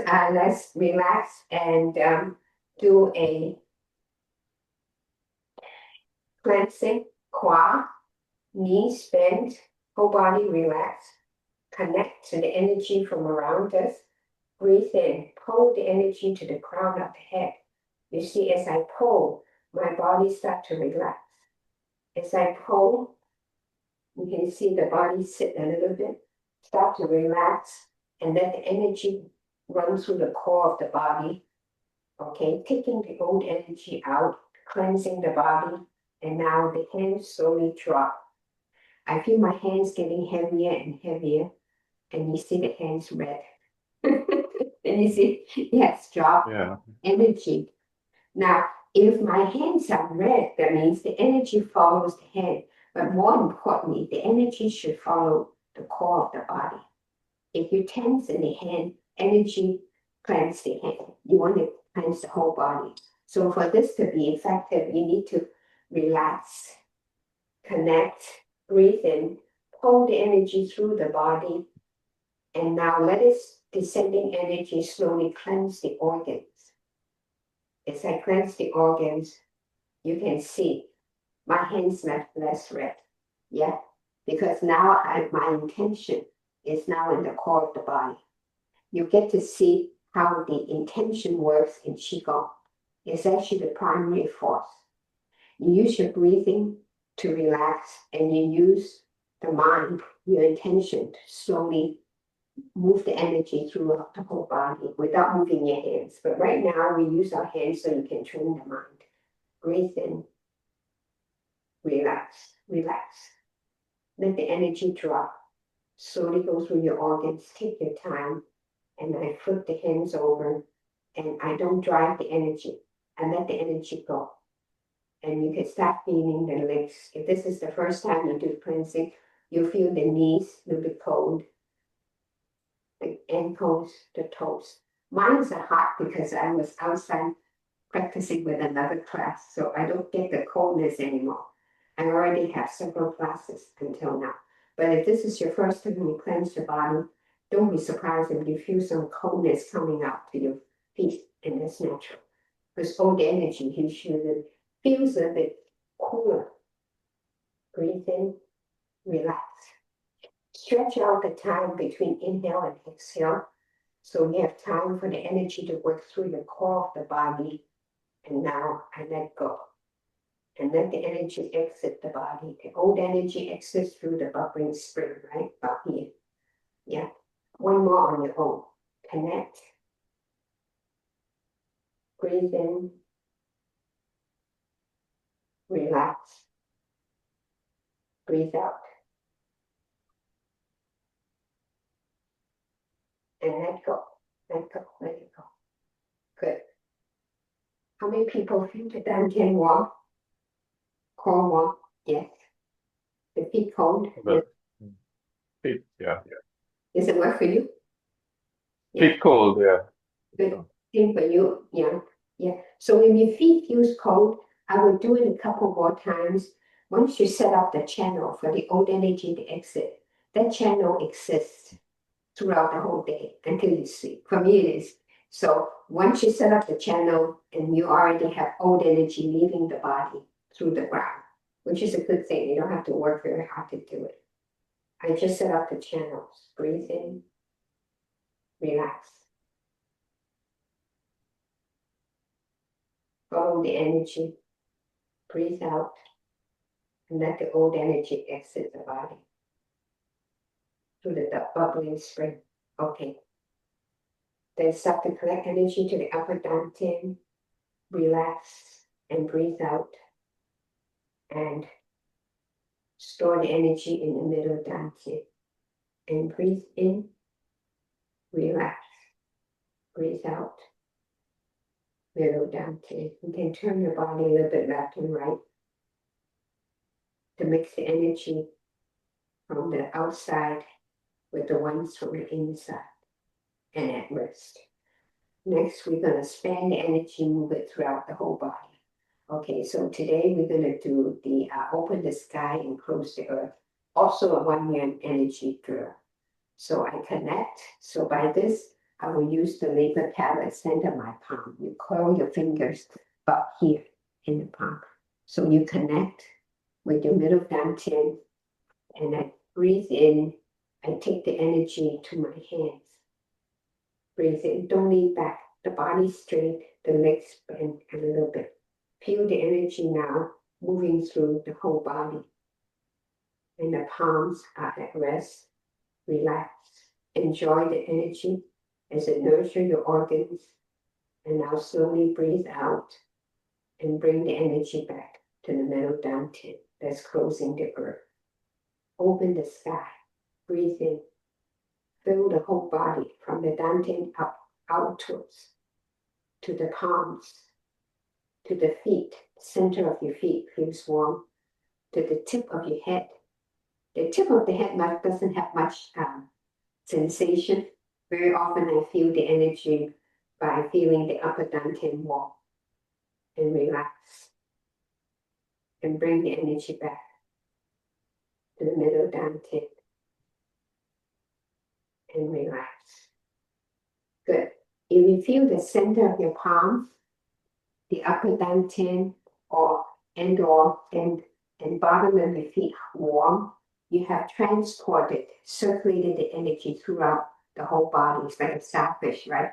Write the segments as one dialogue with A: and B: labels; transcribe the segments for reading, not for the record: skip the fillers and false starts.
A: let's relax and do a cleansing. Qua, knees bend, whole body relax. Connect to the energy from around us. Breathe in, pull the energy to the crown of the head. You see, as I pull, my body starts to relax. As I pull, you can see the body sit a little bit, start to relax, and let the energy run through the core of the body. Okay, taking the old energy out, cleansing the body, and now the hands slowly drop. I feel my hands getting heavier and heavier, and you see the hands red. And you see, yes, drop energy. Now, if my hands are red, that means the energy follows the hand. But more importantly, the energy should follow the core of the body. If you tense in the hand, energy cleanse the hand. You want to cleanse the whole body. So for this to be effective, you need to relax, connect, breathe in, pull the energy through the body, and now let its descending energy slowly cleanse the organs. As I cleanse the organs, you can see my hands less red. Yeah, because now my intention is now in the core of the body. You get to see how the intention works in Qigong. It's actually the primary force. You use your breathing to relax, and you use the mind, your intention, to slowly move the energy throughout the whole body without moving your hands. But right now, we use our hands so you can train the mind. Breathe in, relax, relax. Let the energy drop. Slowly go through your organs. Take your time. And I flip the hands over, and I don't drive the energy. I let the energy go. And you can start feeling the legs. If this is the first time you do cleansing, you'll feel the knees a little bit cold, the ankles, the toes. Mine are hot because I was outside practicing with another class, so I don't get the coldness anymore. I already have several classes until now. But if this is your first time you cleanse your body, don't be surprised if you feel some coldness coming out to your feet, and that's natural. Because old energy usually feels a bit cooler. Breathe in, relax. Stretch out the time between inhale and exhale, so you have time for the energy to work through the core of the body. And now I let go. And let the energy exit the body. The old energy exits through the bubbling spring, right? About here. Yeah. One more on your own. Connect. Breathe in. Relax. Breathe out. And let go. Let go. Let it go. Good. How many people feel the dantian wall? Core wall? Yes. The feet cold?
B: Feet, yeah.
A: Does it work for you?
B: Feet cold, yeah.
A: Good. Same for you, yeah. Yeah. So if your feet feels cold, I will do it a couple more times. Once you set up the channel for the old energy to exit, that channel exists throughout the whole day until you sleep. For me, it is. So once you set up the channel and you already have old energy leaving the body through the ground, which is a good thing. You don't have to work very hard to do it. I just set up the channels. Breathe in, relax. Follow the energy. Breathe out. And let the old energy exit the body through the bubbling spring. Okay. Then start to collect energy to the upper dantian. Relax and breathe out. And store the energy in the middle dantian. And breathe in. Relax. Breathe out. Middle dantian. You can turn your body a little bit left and right to mix the energy from the outside with the ones from the inside. And at rest. Next, we're going to span the energy, move it throughout the whole body. Okay, so today we're going to do the open the sky and close the earth. Also a HunYuan energy drill. So I connect. So by this, I will use the labor tablet center my palm. You curl your fingers up here in the palm. So you connect with your middle dantian, and I breathe in. I take the energy to my hands. Breathe in, don't lean back. The body straight, the legs bend a little bit. Feel the energy now moving through the whole body. And the palms are at rest. Relax. Enjoy the energy as it nurtures your organs. And now slowly breathe out and bring the energy back to the middle dantian that's closing the earth. Open the sky. Breathe in. Fill the whole body from the dantian up outwards to the palms, to the feet. Center of your feet feels warm. To the tip of your head. The tip of the head doesn't have much sensation. Very often I feel the energy by feeling the upper dantian wall. And relax. And bring the energy back to the middle dantian. And relax. Good. If you feel the center of your palms, the upper dantian and bottom of your feet warm, you have transported, circulated the energy throughout the whole body. It's like a starfish, right?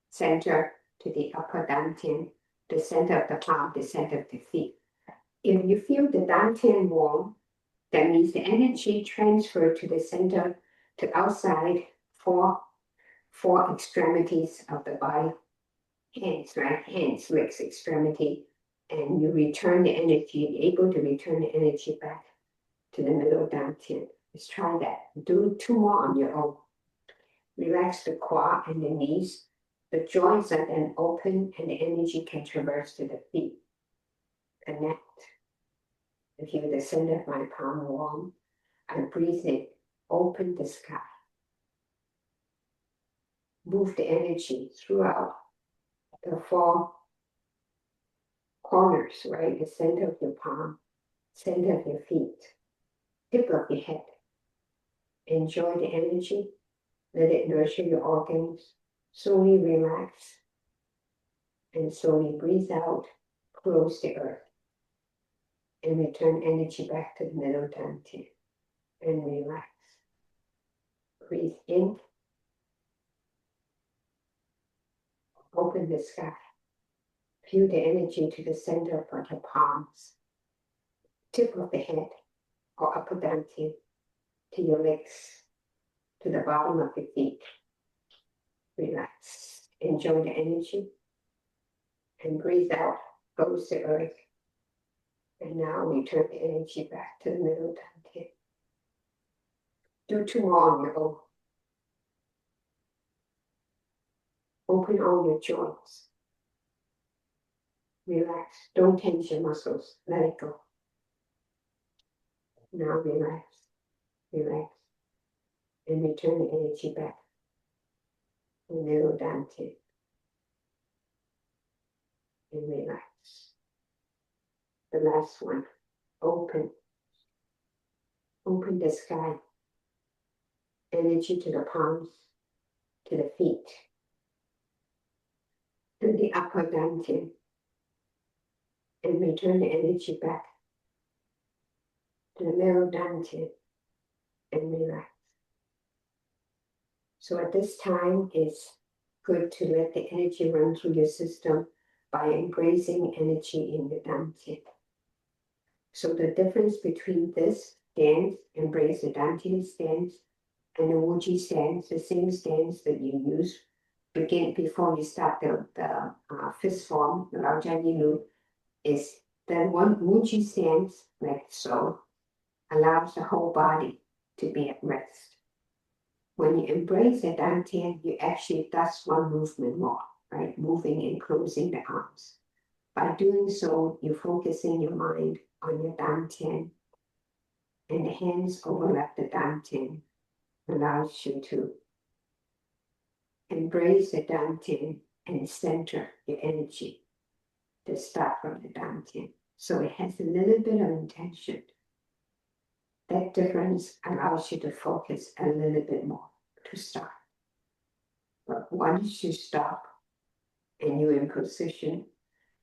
A: Center to the upper dantian, the center of the palm, the center of the feet. If you feel the dantian warm, that means the energy transferred to the center, to outside, four extremities of the body. Hands, right? Hands, legs, extremity. And you return the energy, able to return the energy back to the middle dantian. Let's try that. Do 2 more on your own. Relax the quad and the knees. The joints are then open and the energy can traverse to the feet. Connect. I feel the center of my palm warm. I breathe in. Open the sky. Move the energy throughout the 4 corners, right? The center of your palm, center of your feet, tip of your head. Enjoy the energy. Let it nurture your organs. Slowly relax. And slowly breathe out. Close the earth. And return energy back to the middle dantian. And relax. Breathe in. Open the sky. Feel the energy to the center of your palms. Tip of the head or upper dantian to your legs, to the bottom of your feet. Relax. Enjoy the energy. And breathe out. Close the earth. And now return the energy back to the middle dantian. Do 2 more on your own. Open all your joints. Relax. Don't tense your muscles. Let it go. Now relax. Relax. And return the energy back to the middle dantian. And relax. The last one. Open. Open the sky. Energy to the palms, to the feet, to the upper dantian. And return the energy back to the middle dantian. And relax. So at this time, it's good to let the energy run through your system by embracing energy in the dantian. So the difference between this stance, embrace the dantian stance, and the Wuji stance, the same stance that you use before you start the fifth form, the Lao Jia Yilu, is that one Wuji stance, like so, allows the whole body to be at rest. When you embrace the dantian, you actually does one movement more, right? Moving and closing the arms. By doing so, you're focusing your mind on your dantian, and the hands overlap the dantian, allows you to embrace the dantian and center your energy to start from the dantian. So it has a little bit of intention. That difference allows you to focus a little bit more to start. But once you stop and you're in position,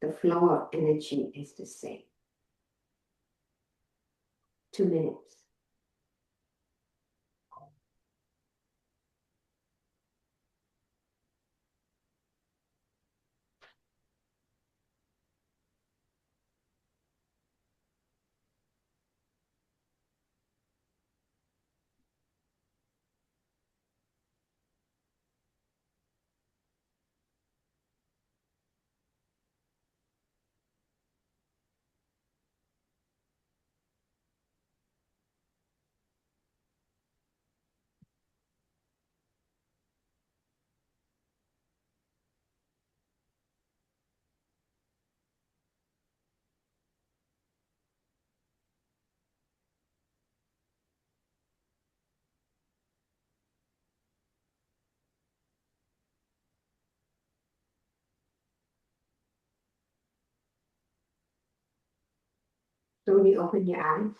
A: the flow of energy is the same. 2 minutes. Slowly open your eyes,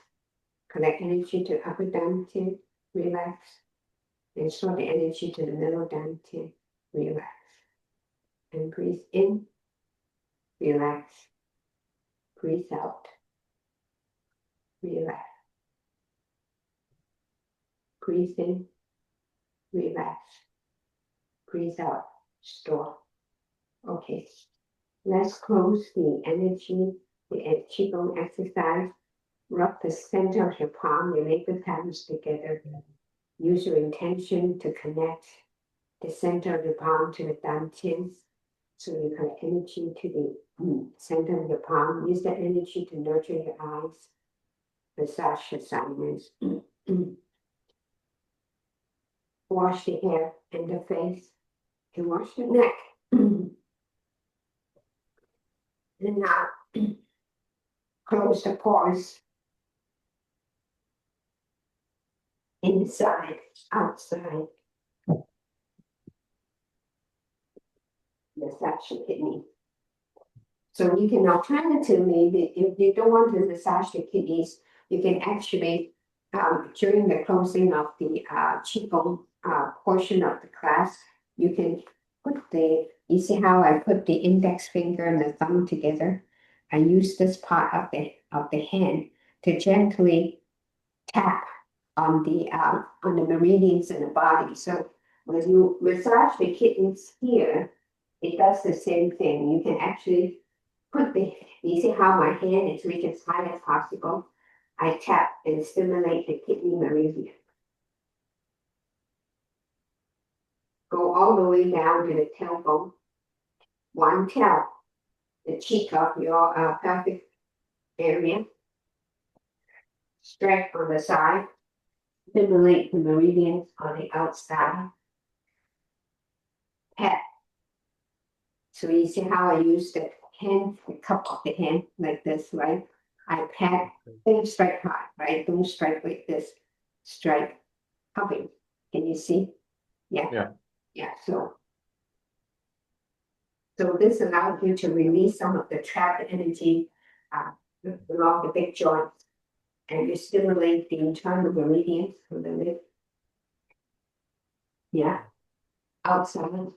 A: collect energy to upper dantian, relax, and show the energy to the middle dantian, relax. And breathe in, relax, breathe out, relax. Breathe in, relax, breathe out, store. Okay, let's close the energy, the Qigong exercise. Rub the center of your palm, your labor palms together. Use your intention to connect the center of your palm to the dantians. So you collect energy to the center of your palm. Use that energy to nurture your eyes, massage your sinus. Wash the hair and the face, and wash the neck. And now close the pores. Inside, outside. Massage your kidney. So you can alternatively, if you don't want to massage the kidneys, you can actually, during the closing of the Qigong portion of the class, you can put you see how I put the index finger and the thumb together? I use this part of the hand to gently tap on the meridians in the body. So when you massage the kidneys here, it does the same thing. You can actually you see how my hand is reached as high as possible. I tap and stimulate the kidney meridian. Go all the way down to the tailbone. One tail, the cheek of your pelvic area. Stretch on the side. Stimulate the meridians on the outside. Pat. So you see how I use the hand, the cup of the hand like this, right? I pat, don't strike hard, right? Don't strike like this. Strike, cupping. Can you see? Yeah. So this allows you to release some of the trapped energy along the big joints, and you stimulate the internal meridians from the lip. Yeah, outside.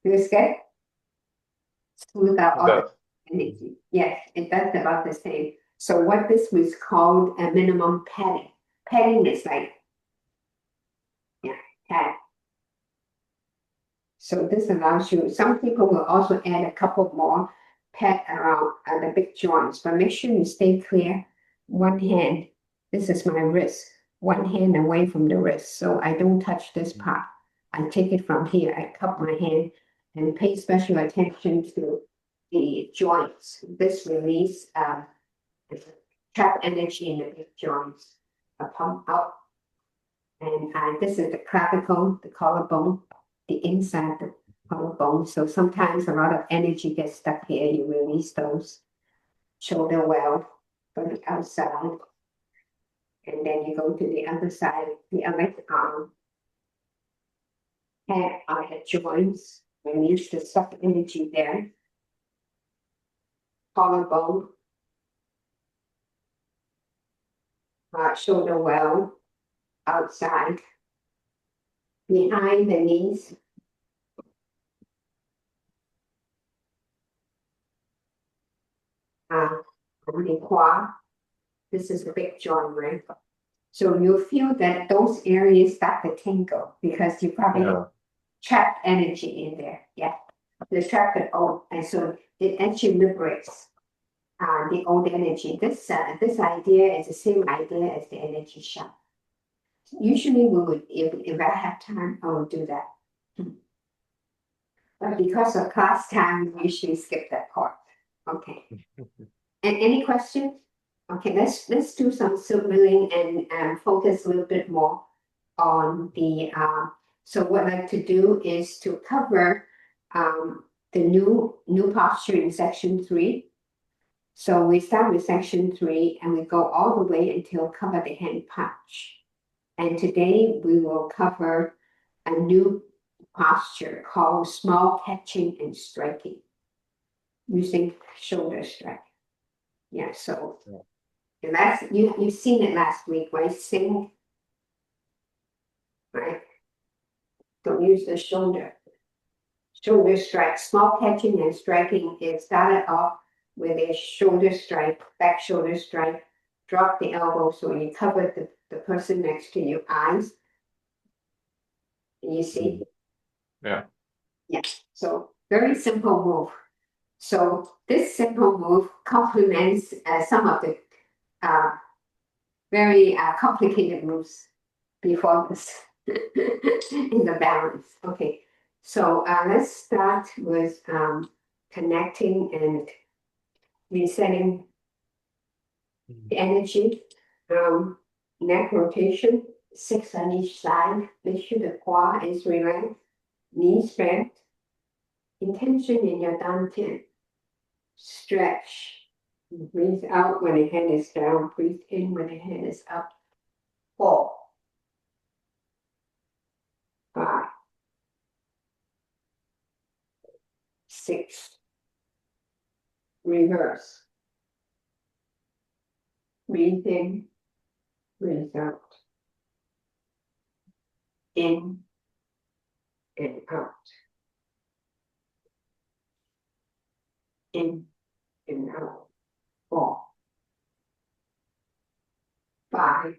A: Feels good? Smooth out all the energy. Yes, it does about the same. So what this was called a minimum padding. Padding is like, pad. So this allows you, some people will also add a couple more pad around the big joints, but make sure you stay clear. One hand, this is my wrist, one hand away from the wrist. So I don't touch this part. I take it from here, I cup my hand and pay special attention to the joints. This release trap energy in the big joints. A pump up. And this is the clavicle, the collarbone, the inside the collarbone. So sometimes a lot of energy gets stuck here. You release those. Shoulder well from the outside. And then you go to the other side, the other arm. Head on the joints. Release the stuck energy there. Collarbone. shoulder well outside, behind the knees. On the quad. This is the big joint, right? So you feel that those areas start to tingle because you probably
B: Yeah.
A: trapped energy in there. Yeah. The trapped old, and so it actually liberates the old energy. This idea is the same idea as the energy shop. Usually we would, if I have time, I will do that. But because of class time, we usually skip that part. Okay. And any questions? Okay, let's do some signaling and focus a little bit more on the so what I'd like to do is to cover the new posture in section 3. So we start with section 3 and we go all the way until cover the hand punch. And today we will cover a new posture called small catching and striking using shoulder strike. Yeah, so and that's you've seen it last week, right? Sing, right? Don't use the shoulder. Shoulder strike, small catching and striking. It started off with a shoulder strike, back shoulder strike. Drop the elbow so you cover the person next to your eyes. You see?
B: Yeah.
A: Yeah. So very simple move. So this simple move complements some of the very complicated moves before this in the balance. Okay, so let's start with connecting and resetting the energy. Neck rotation, 6 on each side. Make sure the quad is relaxed, knees bent. Intention in your dantian. Stretch. Breathe out when the head is down. Breathe in when the head is up. 4, 5, 6. Reverse. Breathe in, breathe out. In and out. In and out. 4, 5,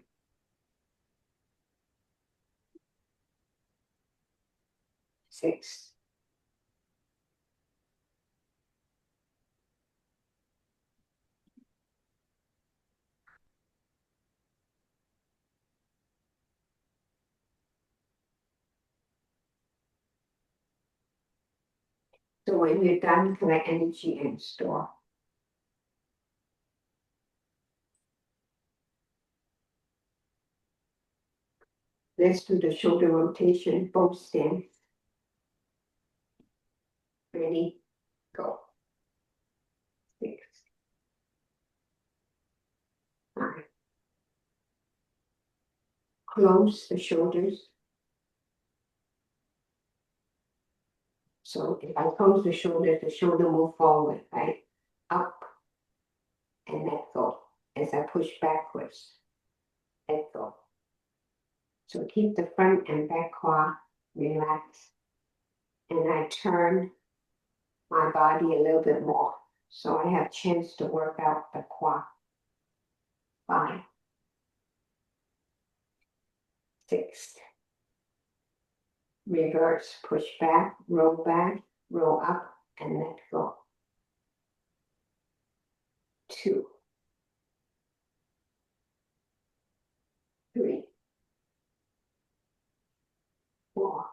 A: 6. So when you're done, collect energy and store. Let's do the shoulder rotation, both stand. Ready, go. 6, 5. Close the shoulders. So if I close the shoulder move forward, right? Up and let go. As I push backwards, let go. So keep the front and back quad relaxed. And I turn my body a little bit more. So I have chance to work out the quad. 5, 6. Reverse, push back, roll up, and let go. 2, 3, 4,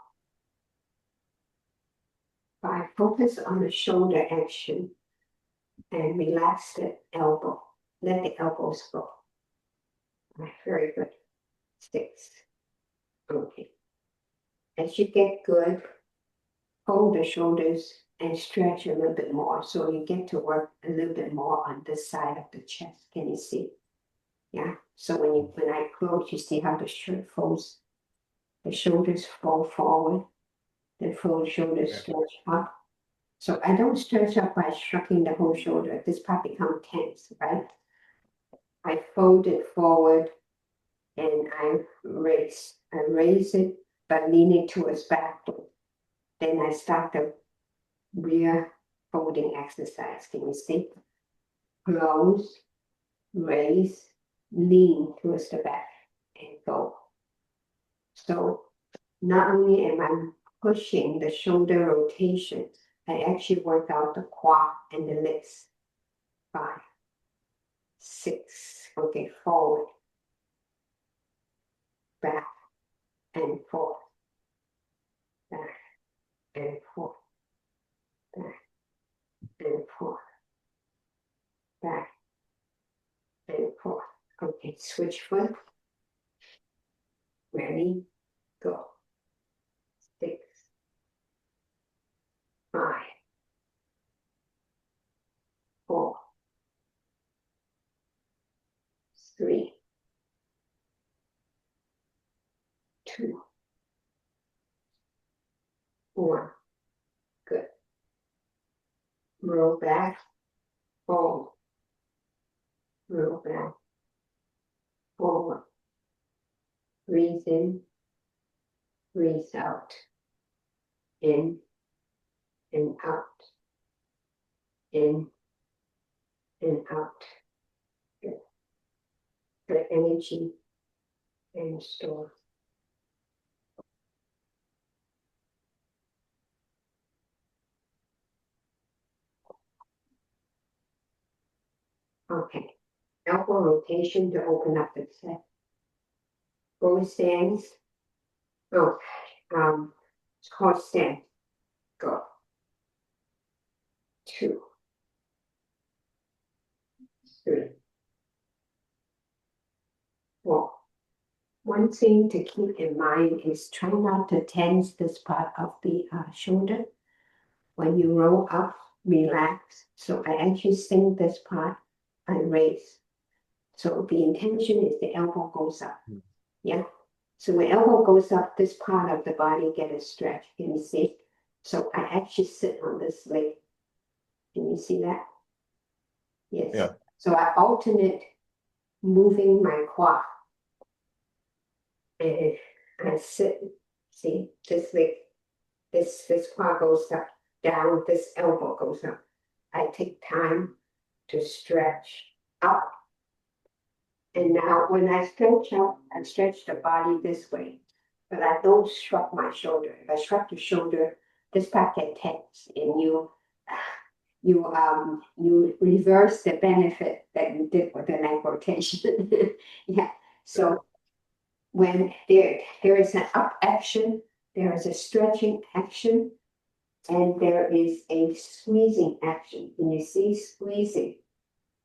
A: 5. Focus on the shoulder action and relax the elbow. Let the elbows go. Very good. 6. Okay. As you get good, hold the shoulders and stretch a little bit more so you get to work a little bit more on this side of the chest. Can you see? Yeah. So when I close, you see how the shirt folds. The shoulders fold forward. The full shoulders stretch up. So I don't stretch up by shrugging the whole shoulder. This part becomes tense, right? I fold it forward and I raise it, but leaning towards back. Then I start the rear folding exercise. Can you see? Close, raise, lean towards the back, and go. So not only am I pushing the shoulder rotation, I actually work out the quad and the legs. 5, 6, okay, forward, back, and forth, back, and forth, back, and forth, back, and forth. Okay, switch foot. Ready, go. 6, 5, 4, 3, 2, 1. Good. Roll back, forward, roll back, forward. Breathe in, breathe out. In and out. In and out. Good. Good energy and store. Okay. Elbow rotation to open up the set. Both stands. Oh, horse stand. Go. 2, 3, 4. One thing to keep in mind is try not to tense this part of the shoulder. When you roll up, relax. So I actually sink this part, I raise. So the intention is the elbow goes up. Yeah. So when elbow goes up, this part of the body get a stretch. Can you see? So I actually sit on this leg. Can you see that? Yes.
B: Yeah.
A: So I alternate moving my quad. And I sit, see, this leg, this quad goes up, down, this elbow goes up. I take time to stretch up. And now when I stretch up, I stretch the body this way, but I don't shrug my shoulder. If I shrug the shoulder, this part gets tense, and you reverse the benefit that you did with the neck rotation. Yeah. So when there is an up action, there is a stretching action, and there is a squeezing action. When you see squeezing,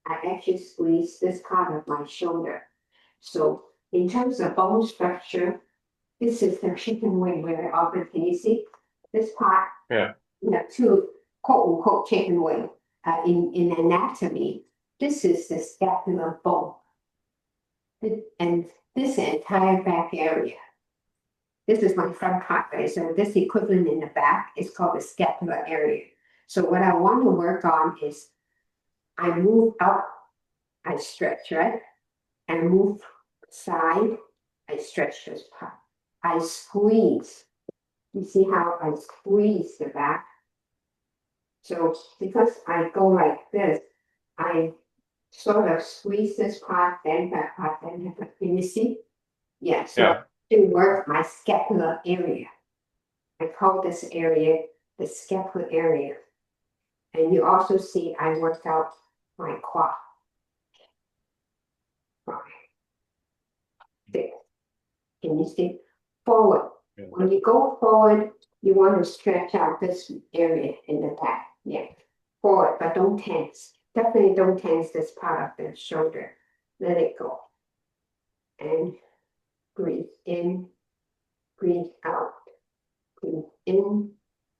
A: I actually squeeze this part of my shoulder. So in terms of bone structure, this is the chicken wing very often. Can you see this part?
B: Yeah.
A: You have two quote unquote chicken wing. In anatomy, this is the scapular bone. And this entire back area. This is my front part, right? So this equivalent in the back is called the scapular area. So what I want to work on is I move up, I stretch, right? And move side, I stretch this part. I squeeze. You see how I squeeze the back? So because I go like this, I sort of squeeze this part, then that part, then that part. Can you see? Yeah, so
B: Yeah.
A: to work my scapular area. I call this area the scapular area. And you also see I work out my quad. 5, 6. Can you see? Forward.
B: Yeah.
A: When you go forward, you want to stretch out this area in the back. Yeah. Forward, but don't tense. Definitely don't tense this part of the shoulder. Let it go. And breathe in, breathe out. Breathe in,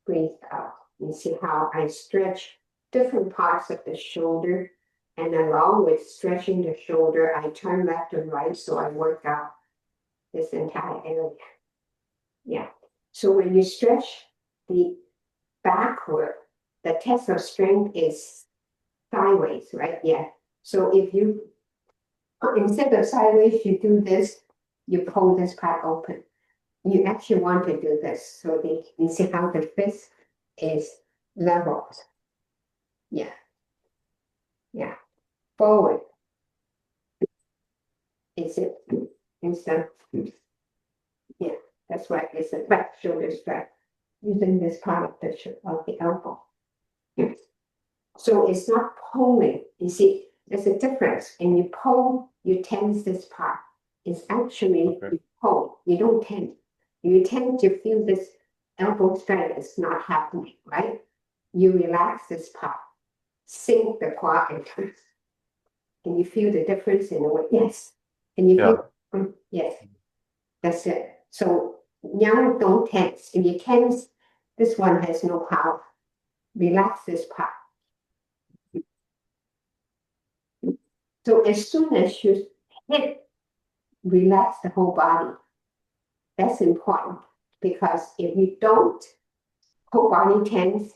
A: breathe out. You see how I stretch different parts of the shoulder, and along with stretching the shoulder, I turn left and right, so I work out this entire area. Yeah. So when you stretch the backward, the test of strength is sideways, right? Yeah. So if you, instead of sideways, you do this, you pull this part open. You actually want to do this so that you see how the fist is leveled. Yeah. Yeah. Forward. Is it instead? Yeah, that's right. It's a back shoulder strap using this part of the elbow. Yeah. So it's not pulling. You see, there's a difference. When you pull, you tense this part. It's actually
B: Okay.
A: you pull. You don't tense. You tend to feel this elbow strap is not happening, right? You relax this part, sink the quad and turn. Can you feel the difference in a way? Yes. Can you feel? Yes. That's it. So now don't tense. If you tense, this one has no power. Relax this part. So as soon as you hit, relax the whole body. That's important because if you don't, whole body tense,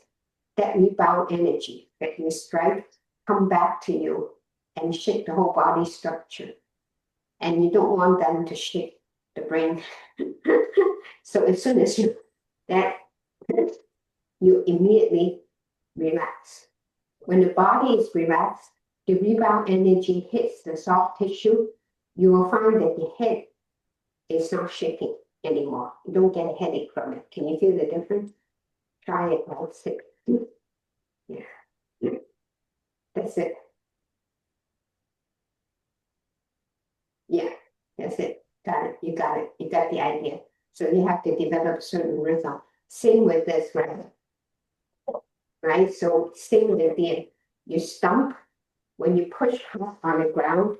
A: that rebound energy that you strike come back to you and shake the whole body structure. And you don't want them to shake the brain. So as soon as you immediately relax. When the body is relaxed, the rebound energy hits the soft tissue. You will find that the head is not shaking anymore. You don't get a headache from it. Can you feel the difference? Try it while sick. Yeah. That's it. Yeah, that's it. Got it. You got it. You got the idea. So you have to develop certain rhythm. Same with this, right? Right? So same with the you stomp. When you push on the ground,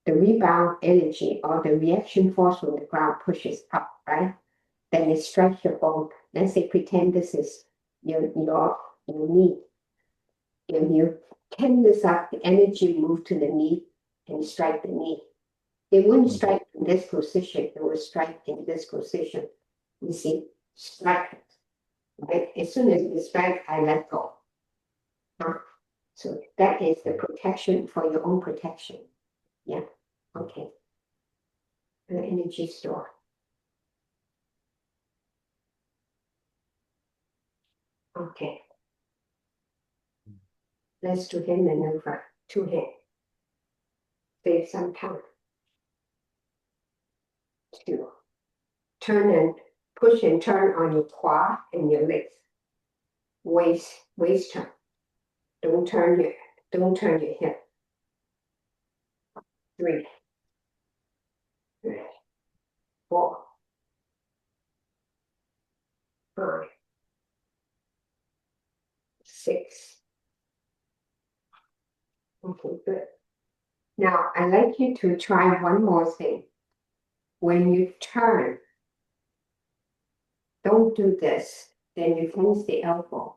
A: the rebound energy or the reaction force from the ground pushes up, right? Then it strikes your bone. Let's say pretend this is your knee. If you tend this up, the energy move to the knee and strike the knee. It wouldn't strike in this position, it would strike in this position. You see, strike. Right? As soon as you strike, I let go. Huh? So that is the protection for your own protection. Yeah. Okay. The energy store. Okay. Let's do hand maneuver. Two hand. Save some time. Two. Turn and push and turn on your quad and your legs. Waist turn. Don't turn your hip. 3, 4, 5, 6. Okay, good. Now I'd like you to try one more thing. When you turn, don't do this. Then you tense the elbow.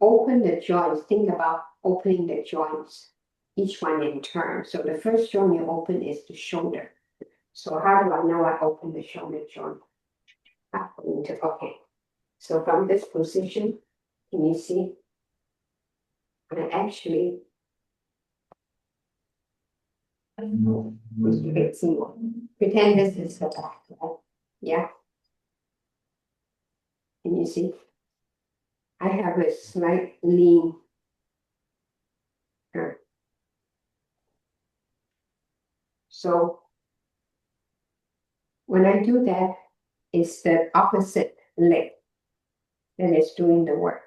A: Open the joints. Think about opening the joints, each one in turn. So the first joint you open is the shoulder. So how do I know I open the shoulder joint? Okay. So from this position, can you see? I actually you can see one. Pretend this is the back, right? Yeah. Can you see? I have a slight lean. So when I do that, it's the opposite leg that is doing the work.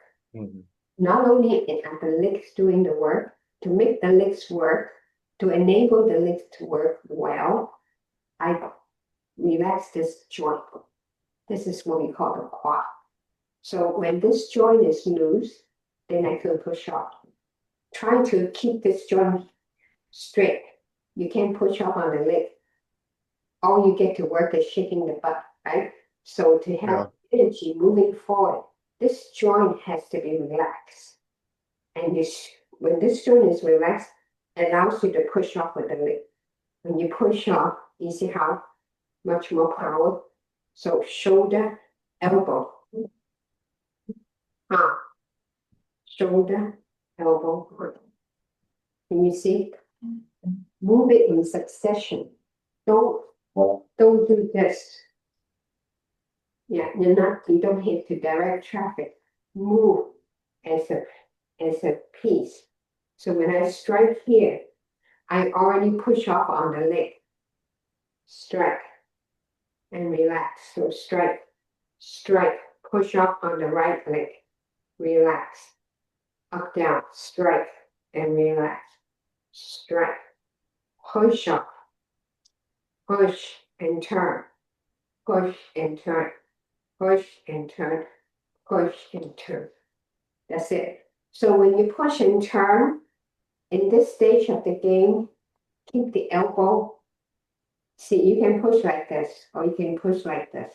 A: Not only are the legs doing the work, to make the legs work, to enable the legs to work well, I relax this joint. This is what we call the quad. So when this joint is loose, then I can push up. Try to keep this joint straight. You can't push up on the leg. All you get to work is shaking the butt, right? So to have energy moving forward, this joint has to be relaxed. And when this joint is relaxed, it allows you to push off with the leg. When you push off, you see how much more power. So shoulder, elbow, arm, shoulder, elbow, arm. Can you see? Move it in succession. Don't Don't do this. Yeah, you don't have to direct traffic. Move as a piece. So when I strike here, I already push off on the leg. Strike and relax. So strike, push off on the right leg. Relax. Up, down, strike and relax. Strike. Push off. Push and turn. Push and turn. Push and turn. Push and turn. That's it. So when you push and turn, in this stage of the game, keep the elbow. See, you can push like this, or you can push like this.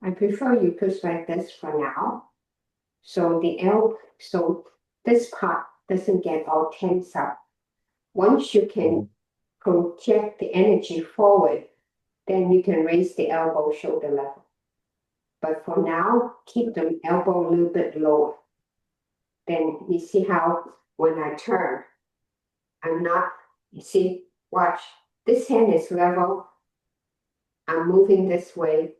A: I prefer you push like this for now. So so this part doesn't get all tense up. Once you can project the energy forward, then you can raise the elbow shoulder level. But for now, keep the elbow a little bit lower. Then you see how when I turn, I'm not, you see, watch, this hand is level. I'm moving this way.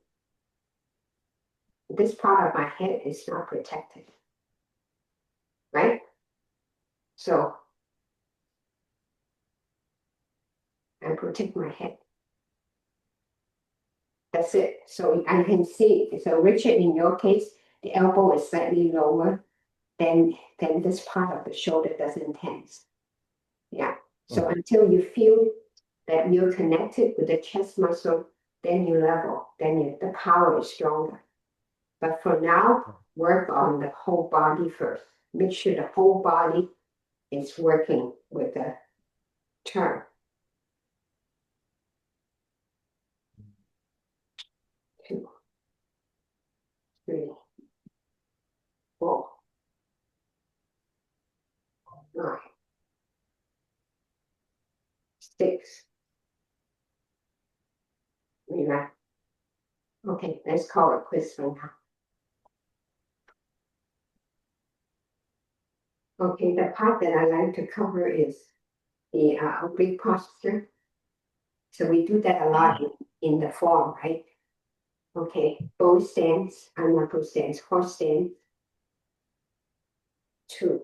A: This part of my head is not protected. Right? So I protect my head. That's it. So I can see, so Richard, in your case, the elbow is slightly lower than this part of the shoulder doesn't tense. Yeah. So until you feel that you're connected with the chest muscle, then you level, then the power is stronger. But for now, work on the whole body first. Make sure the whole body is working with the turn. 2, 3, 4, 5, 6. Relax. Okay, let's call it quits for now. Okay, the part that I like to cover is the oblique posture. So we do that a lot in the form, right? Okay, bow stance, not bow stance, horse stance. 2.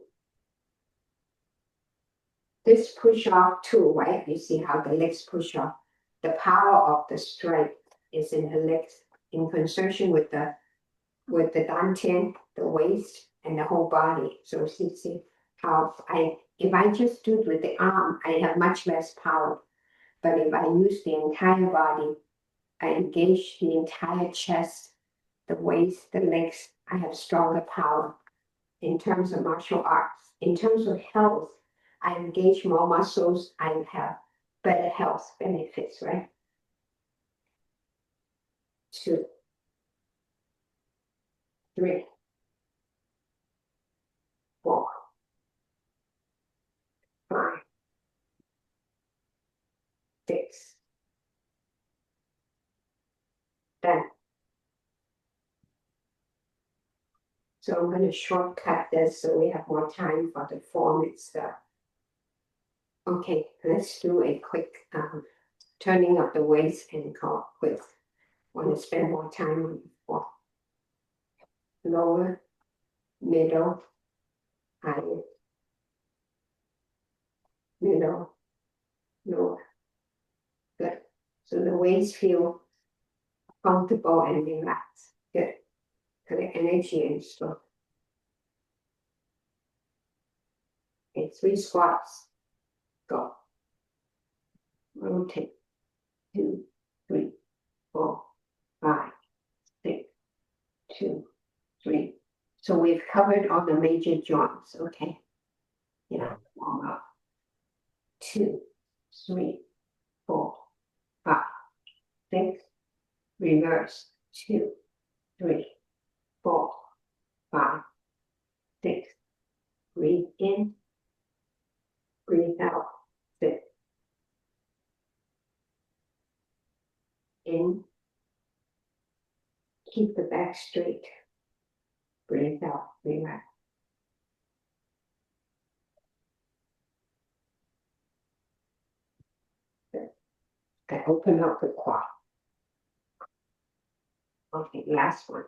A: This push off too, right? You see how the legs push off. The power of the strike is in the legs in conjunction with the dantian, the waist, and the whole body. So see how if I just do it with the arm, I have much less power. But if I use the entire body, I engage the entire chest, the waist, the legs, I have stronger power in terms of martial arts. In terms of health, I engage more muscles, I have better health benefits, right? 2, 3, 4, 5, 6, 7. So I'm going to shortcut this so we have more time for the form and stuff. Okay, let's do a quick turning of the waist and call quit. Want to spend more time on the form. Lower, middle, higher, middle, lower. Good. So the waist feel comfortable and relaxed. Good. Collect energy and stroke. Okay, 3 squats. Go. Rotate. 2, 3, 4, 5, 6, 2, 3. So we've covered all the major joints. Okay. Yeah. Warm up. 2, 3, 4, 5, 6. Reverse. 2, 3, 4, 5, 6. Breathe in. Breathe out. 6. In. Keep the back straight. Breathe out. Relax. I open up the qua. Okay, last one.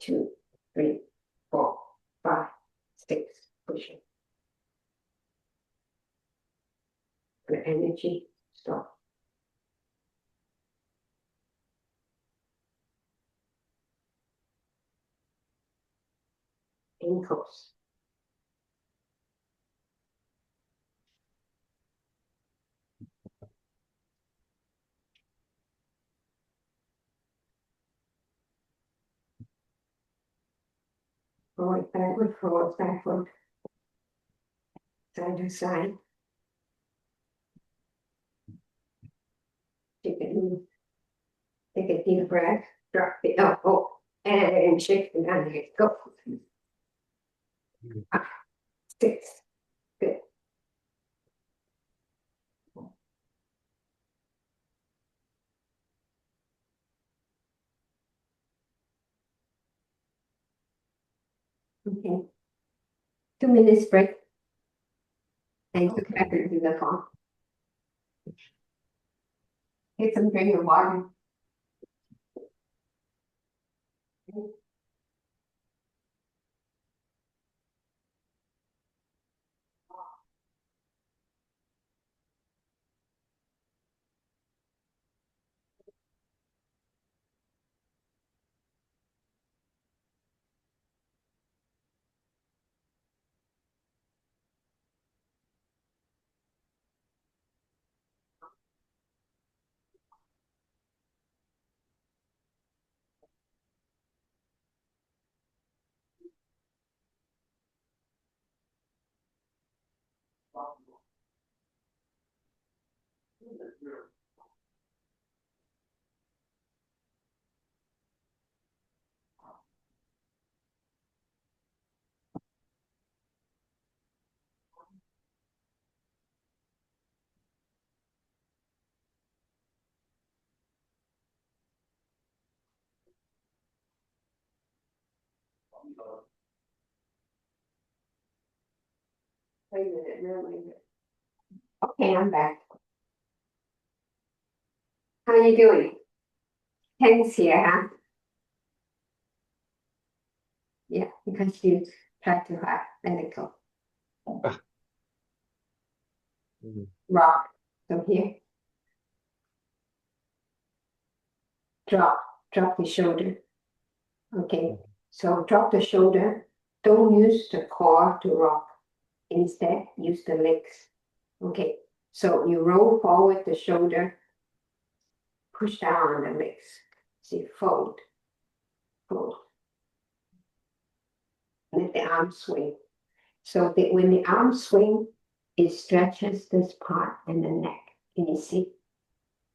A: Two, three, 4, 5, 6. Pushing. The energy stop. Ankles. Forward, backward. Side to side. Take a deep breath, drop the elbow, and shake the down. Go. 6. Good. Okay. 2 minutes break. And go back into the phone. Get some drink of water. Wait a minute, no, wait a minute. Okay, I'm back. How are you doing? Tense here, huh? Yeah, because you try too hard. Let it go. Rock. So here. Drop the shoulder. Okay, so drop the shoulder. Don't use the core to rock. Instead, use the legs. Okay, so you roll forward the shoulder, push down on the legs. See, fold. Let the arm swing. So that when the arm swing, it stretches this part and the neck. Can you see?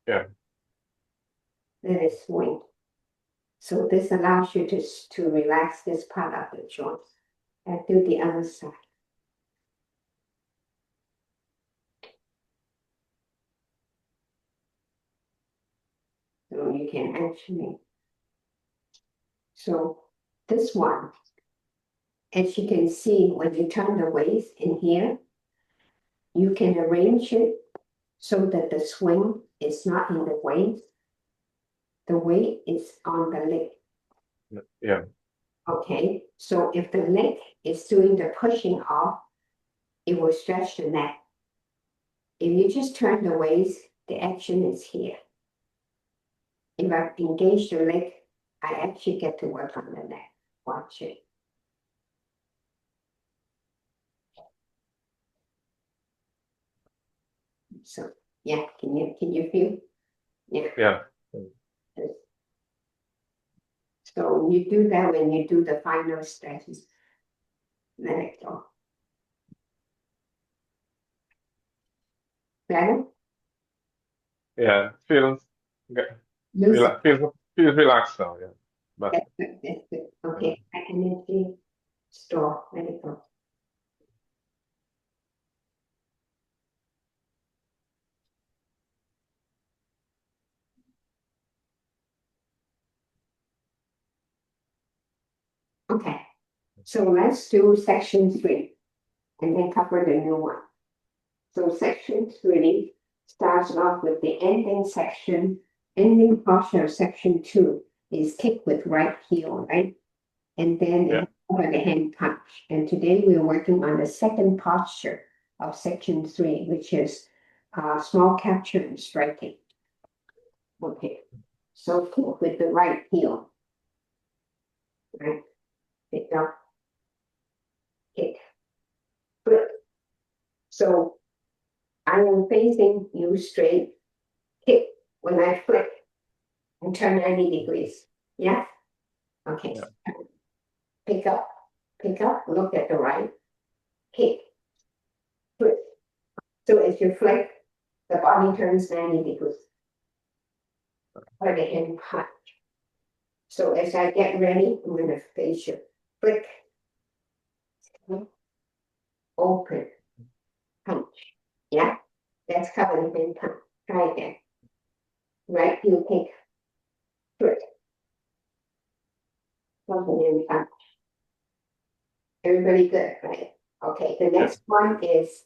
B: Yeah.
A: Let it swing. So this allows you to relax this part of the joint. And do the other side. So you can actually. So this one, as you can see, when you turn the waist in here, you can arrange it so that the swing is not in the waist. The weight is on the leg.
B: Yeah.
A: Okay, so if the leg is doing the pushing off, it will stretch the neck. If you just turn the waist, the action is here. If I engage the leg, I actually get to work on the neck. Watch it. So yeah, can you feel? Yeah.
B: Yeah.
A: So you do that when you do the final stretches. Let it go. Better?
B: Yeah. Feels
A: Loosen.
B: feels relaxed now. Yeah. But
A: That's good. That's good. Okay. Energy store. Let it go. Okay, so let's do section 3 and then cover the new one. So section 3 starts off with the ending section. Ending portion of section 2 is kick with right heel, right? And then
B: Yeah.
A: over the hand punch. And today we're working on the second posture of section 3, which is small capture and striking. Okay, so kick with the right heel. Right, pick up, kick, flip. So I am facing you straight, kick when I flip and turn 90 degrees. Yeah? Okay.
B: Yeah.
A: Pick up, look at the right, kick, flip. So as you flip, the body turns 90 degrees. Or the hand punch. So as I get ready, I'm going to face you. Flick, open, punch. Yeah? That's covered in hand punch. Try again. Right, you kick, flip. Covered in punch. Everybody good, right? Okay, the next one is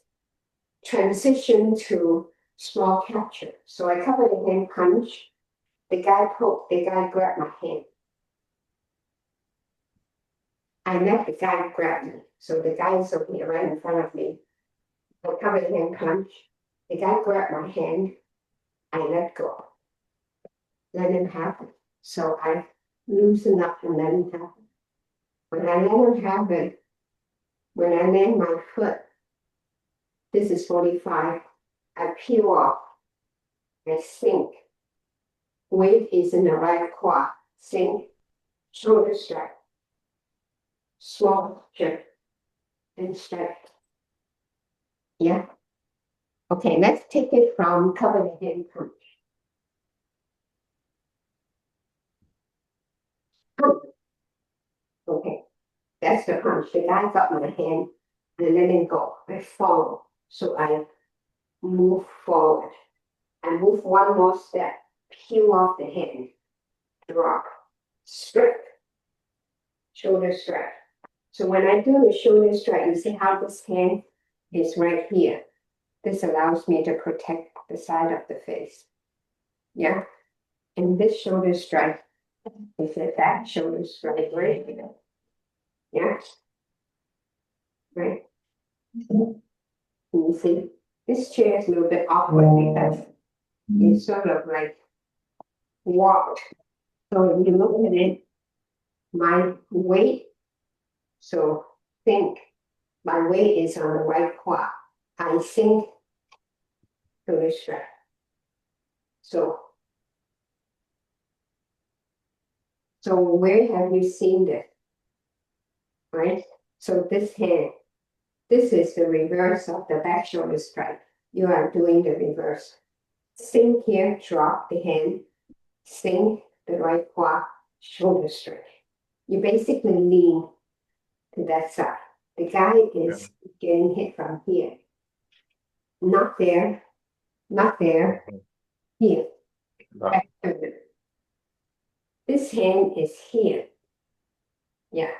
A: transition to small capture. So I cover the hand punch. The guy grabbed my hand. I let the guy grab me. So the guy is over here right in front of me. I cover the hand punch. The guy grabbed my hand. I let go. Let him happen. So I loosen up and let him happen. When I let him happen, when I land my foot, this is 45, I peel off. I sink. Weight is in the right quad. Sink. Shoulder strap. Small jerk. And strap. Yeah. Okay, let's take it from cover the hand punch. Okay, that's the punch. The guy got my hand and let him go. I follow. So I move forward. I move one more step. Peel off the hand. Drop. Strip. Shoulder strap. So when I do the shoulder strap, you see how this hand is right here. This allows me to protect the side of the face. Yeah. And this shoulder strike is a back shoulder strike right here. Yeah. Right. You see, this chair is a little bit awkward because it's sort of like walked. So if you look at it, my weight, so think my weight is on the right quad. I sink to the strap. So where have you seen this? Right? So this hand, this is the reverse of the back shoulder strike. You are doing the reverse. Sink here, drop the hand, sink the right quad, shoulder strike. You basically lean to that side. The guy is getting hit from here. Not there, not there, here. Back turn. This hand is here. Yeah.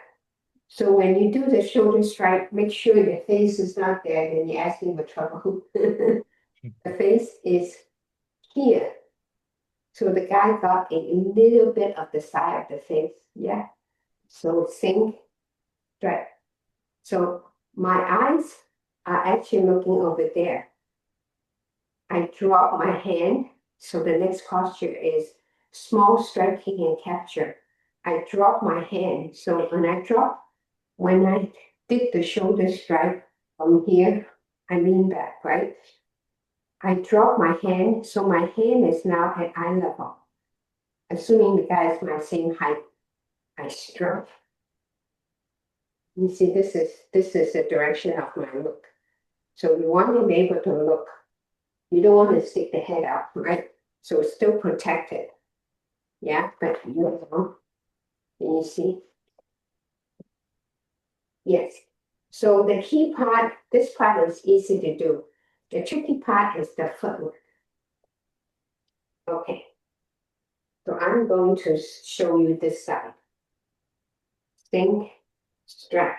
A: So when you do the shoulder strike, make sure your face is not there, then you're asking for trouble. The face is here. So the guy got a little bit of the side of the face. Yeah. So sink, strike. So my eyes are actually looking over there. I drop my hand. So the next posture is small striking and capture. I drop my hand. So when I did the shoulder strike from here, I lean back, right? I drop my hand. So my hand is now at eye level. Assuming the guy is my same height, I strike. You see, this is the direction of my look. So you want to be able to look. You don't want to stick the head out, right? So it's still protected. Yeah, but you know, can you see? Yes. So the key part, this part is easy to do. The tricky part is the footwork. Okay. So I'm going to show you this side. Sink, strike.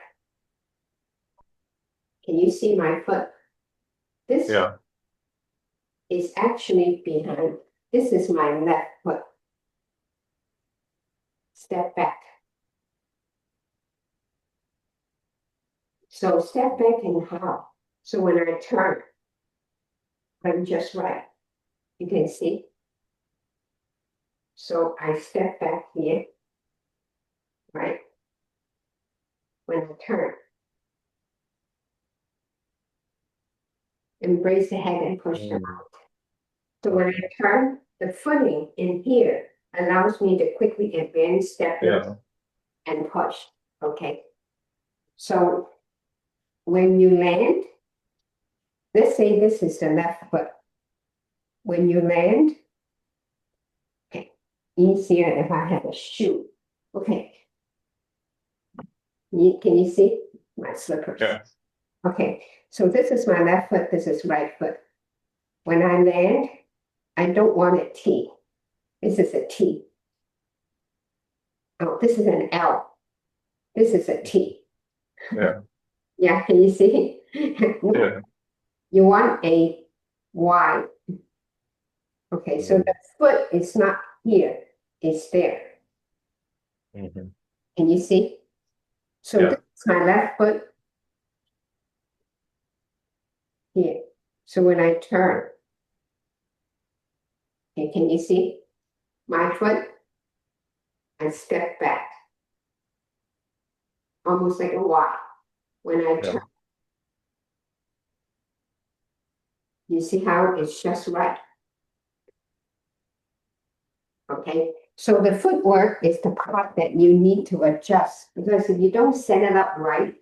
A: Can you see my foot? This
B: Yeah.
A: is actually behind. This is my left foot. Step back. So step back and how? So when I turn, I'm just right. You can see. So I step back here, right? When I turn, embrace the head and push them out. So when I turn, the footing in here allows me to quickly advance, step in,
B: Yeah.
A: and push. Okay. So when you land, let's say this is the left foot. When you land, okay, easier if I have a shoe. Okay. Can you see my slippers?
B: Yeah.
A: Okay, so this is my left foot, this is right foot. When I land, I don't want a T. This is a T. Oh, this is an L. This is a T.
B: Yeah.
A: Yeah, can you see?
B: Yeah.
A: You want a Y. Okay, so the foot is not here, it's there.
B: Mhm.
A: Can you see? So
B: Yeah.
A: this is my left foot here. So when I turn, okay, can you see? My foot, I step back. Almost like a Y. When I
B: Yeah.
A: turn, you see how it's just right. Okay, so the footwork is the part that you need to adjust, because if you don't set it up right,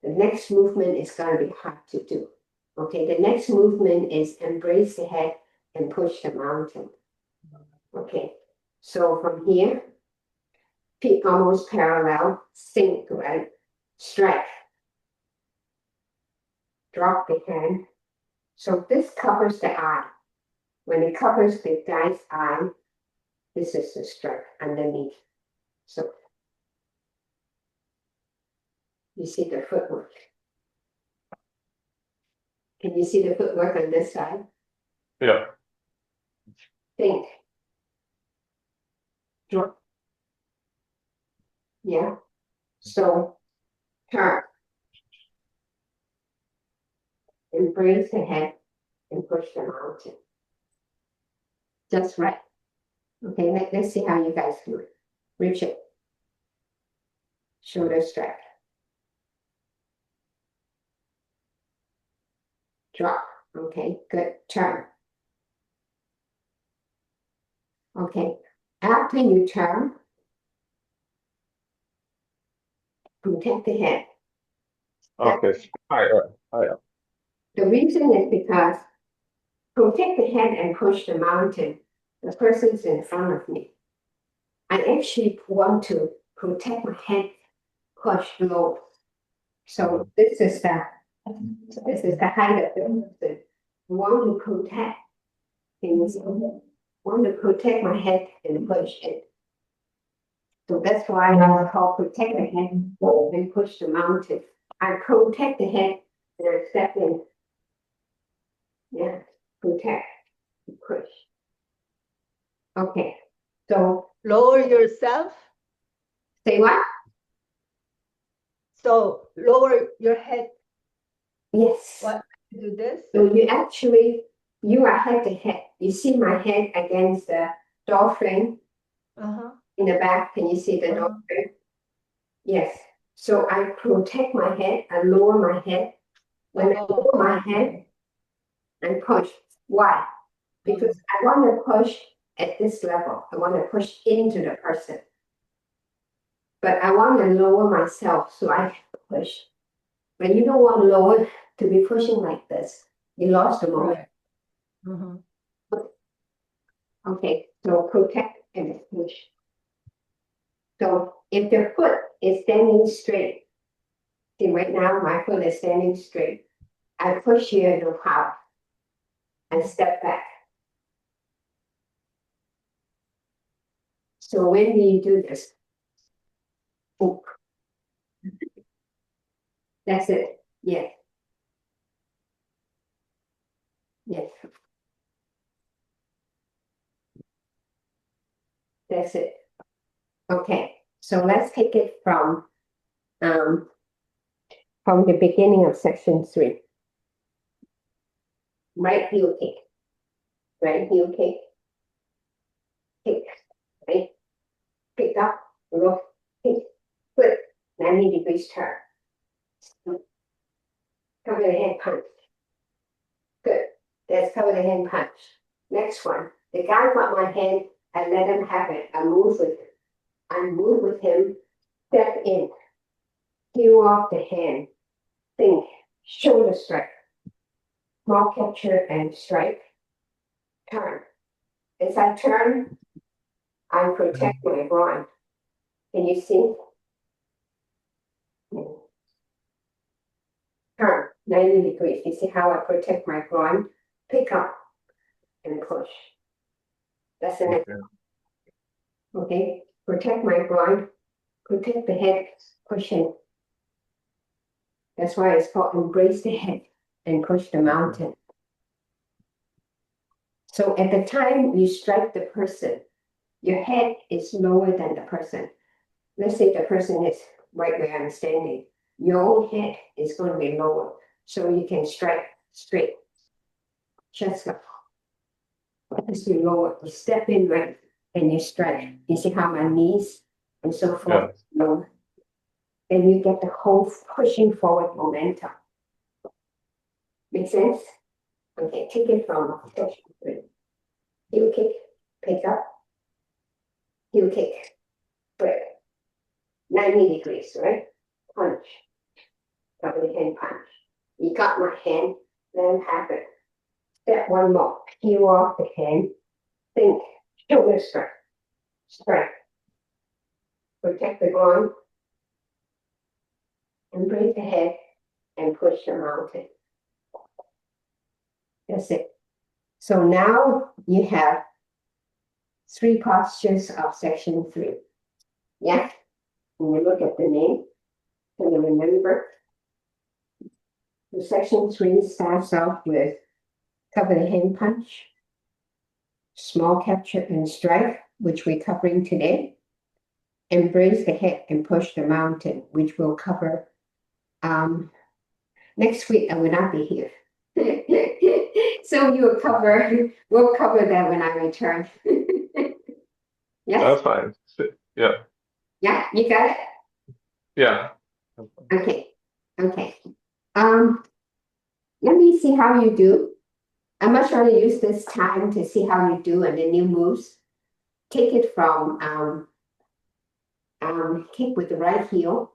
A: the next movement is going to be hard to do. Okay, the next movement is embrace the head and push the mountain. Okay, so from here, feet almost parallel, sink, right? Strike. Drop the hand. So this covers the eye. When it covers the guy's eye, this is the strike underneath. So you see the footwork. Can you see the footwork on this side?
B: Yeah.
A: Think. Drop. Yeah. So turn. Embrace the head and push the mountain. Just right. Okay, let's see how you guys do it. Reach it. Shoulder strike. Drop. Okay, good. Turn. Okay. After you turn, protect the head.
B: Okay. Higher. Higher.
A: The reason is because protect the head and push the mountain. The person's in front of me. I actually want to protect my head, push low. So this is the height of the person. I want to protect things. Want to protect my head and push it. So that's why I call protect the head and push the mountain. I protect the head and I step in. Yeah, protect, push. Okay, so
C: Lower yourself.
A: say what?
C: So lower your head.
A: Yes.
C: What? Do this.
A: So you are head to head. You see my head against the door frame
C: Uh-huh.
A: in the back. Can you see the door frame? Yes. So I protect my head. I lower my head. When I lower my head, I push. Why? Because I want to push at this level. I want to push into the person. But I want to lower myself so I can push. When you don't want to lower to be pushing like this, you lost the moment.
C: Right. Uh-huh.
A: Okay, so protect and push. So if the foot is standing straight, see right now my foot is standing straight. I push here, no power. And step back. So when do you do this? Oop. That's it. Yes. Yes. That's it. Okay, so let's take it from the beginning of section 3. Right heel kick. Right heel kick. Kick. Right. Pick up. Look. Kick. Flip. 90 degrees turn. Cover the hand punch. Good. That's cover the hand punch. Next one. The guy got my hand. I let him have it. I move with him. I move with him. Step in. Peel off the hand. Think. Shoulder strike. Small capture and strike. Turn. As I turn, I protect my groin. Can you see? Turn 90 degrees. You see how I protect my groin? Pick up and push. That's the next. Okay. Protect my groin. Protect the head. Pushing. That's why it's called embrace the head and push the mountain. So at the time you strike the person, your head is lower than the person. Let's say the person is right where I'm standing. Your own head is going to be lower, so you can strike straight. Chest up. Just be lower. You step in right, and you strike. You see how my knees and so forth lower. Then you get the whole pushing forward momentum. Make sense? Okay, take it from section 3. Heel kick, pick up. Heel kick, flip. 90 degrees, right? Punch. Cover the hand punch. You got my hand, let him have it. Step one more. Peel off the hand. Think. Shoulder strike. Strike. Protect the groin. Embrace the head and push the mountain. That's it. So now you have 3 postures of section 3. Yeah? When you look at the name, can you remember? The section 3 starts off with cover the hand punch, small capture and strike, which we're covering today. Embrace the head and push the mountain, which we'll cover next week. I will not be here. So we'll cover that when I return. Yes?
B: That's fine. Yeah.
A: Yeah, you got it?
B: Yeah.
A: Okay. Okay. Let me see how you do. I'm not trying to use this time to see how you do and the new moves. Take it from kick with the right heel,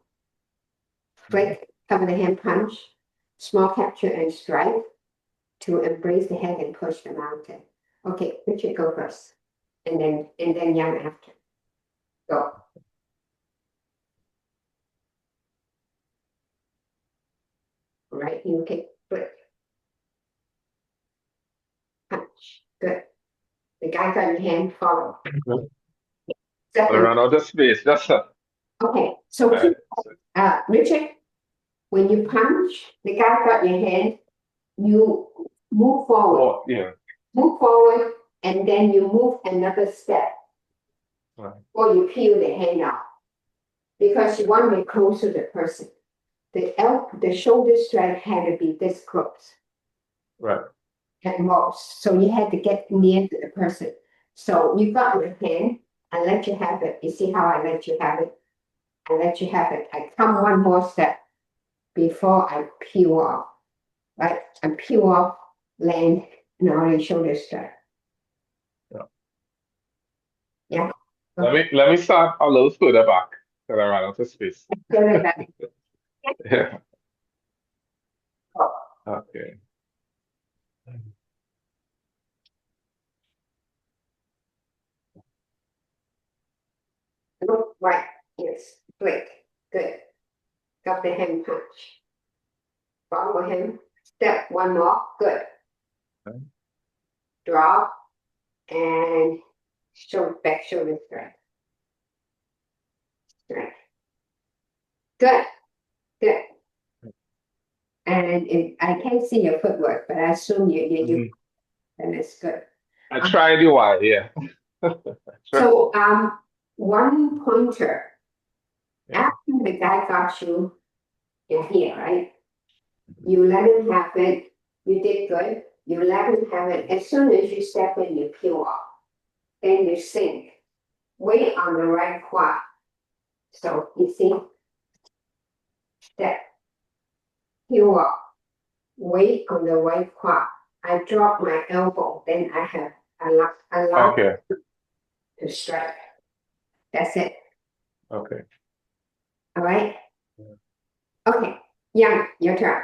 A: flick, cover the hand punch, small capture and strike to embrace the head and push the mountain. Okay, Richard, go first, and then Yang after. Go. Right heel kick, flick, punch. Good. The guy got your hand, follow. Second.
B: Around all the space. That's
A: Okay, so Richard, when you punch, the guy got your hand, you move forward.
B: yeah.
A: Move forward, and then you move another step.
B: Right.
A: Or you peel the hand off. Because you want to be close to the person. The shoulder strike had to be this close.
B: Right.
A: At most. So you had to get near to the person. So you got your hand, I let you have it. You see how I let you have it? I let you have it. I come one more step before I peel off. Right? I peel off, land, and already shoulder strike.
B: Yeah.
A: Yeah.
B: Let me start a little further back because I ran out of space. Yeah. Okay.
A: Look right. Yes. Flick. Good. Got the hand punch. Follow him. Step one more. Good.
B: Okay.
A: Drop and back shoulder strike. Strike. Good. Good. And I can't see your footwork, but I assume you
B: Mhm.
A: and it's good.
B: I tried you while, yeah.
A: So one pointer.
B: Yeah.
A: After the guy got you here, right? You let him have it. You did good. You let him have it. As soon as you step in, you peel off. Then you sink. Weight on the right quad. So you see, step, peel off. Weight on the right quad. I drop my elbow. Then I have allow
B: Okay.
A: to strike. That's it.
B: Okay.
A: All right.
B: Yeah.
A: Okay. Yang, your turn.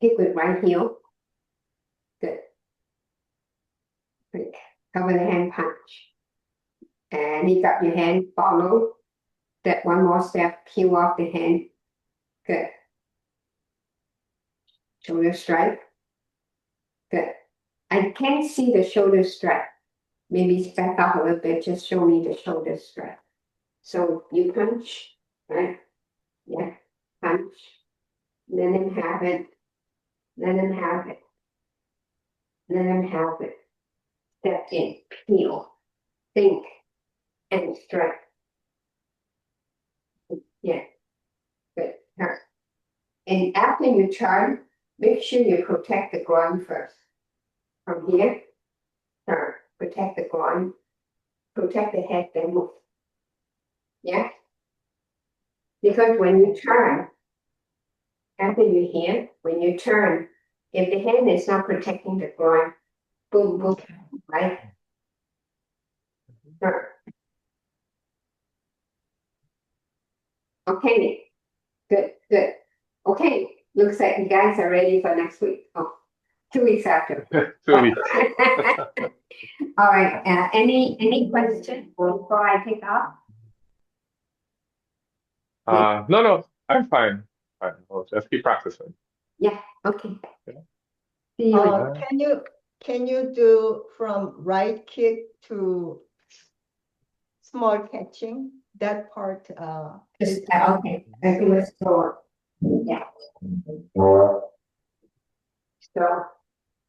A: Kick with right heel. Good. Good. Cover the hand punch. And lift up your hand, follow. Step one more step, peel off the hand. Good. Shoulder strike. Good. I can't see the shoulder strike. Maybe back up a little bit, just show me the shoulder strike. So you punch, right? Yeah, punch. Let him have it. Let him have it. Let him have it. Step in, peel, think, and strike. Yeah, good. Turn. And after you turn, make sure you protect the groin first. From here, turn, protect the groin, protect the head, then move. Yeah? Because when you turn, after you hear, when you turn, if the hand is not protecting the groin, boom, boom, right? Turn. Okay, good, good. Okay, looks like you guys are ready for next week. Oh, 2 weeks after.
B: 2 weeks.
A: All right, any question before I pick up?
B: No, I'm fine. Fine. I'll just keep practicing.
A: Yeah, okay.
B: Yeah.
A: See you.
C: Can you do from right kick to small catching? That part is
A: Okay, I think it's slower. Yeah. So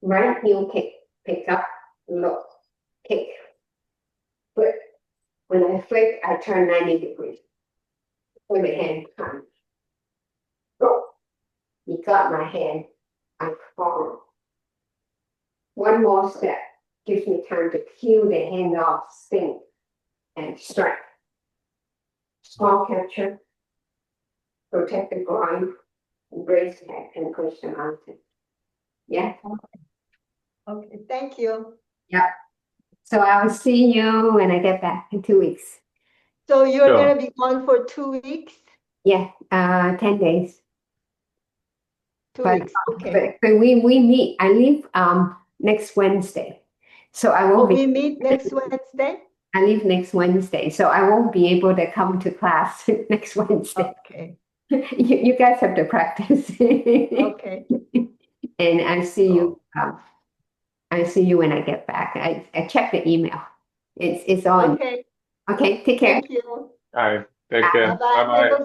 A: right heel kick, pick up, look, kick, flip. When I flip, I turn 90 degrees. With the hand punch. Go. You got my hand. I follow. One more step gives me time to peel the hand off, sink, and strike. Small capture. Protect the groin. Embrace the head and push the mountain. Yeah.
C: okay. Thank you.
A: Yep. So I will see you when I get back in 2 weeks.
C: So you're
B: Sure.
C: gonna be gone for 2 weeks?
A: Yeah, 10 days.
C: 2
A: But,
C: weeks. Okay.
A: but we meet. I leave next Wednesday, so I won't
C: We
A: be.
C: meet next Wednesday?
A: I leave next Wednesday, so I won't be able to come to class next Wednesday.
C: Okay.
A: You guys have to practice.
C: Okay.
A: And I see you. I see you when I get back. I check the email. It's on.
C: Okay.
A: Okay, take care.
C: Thank you.
B: All right. Take care.
C: Bye-bye.
B: Bye-bye.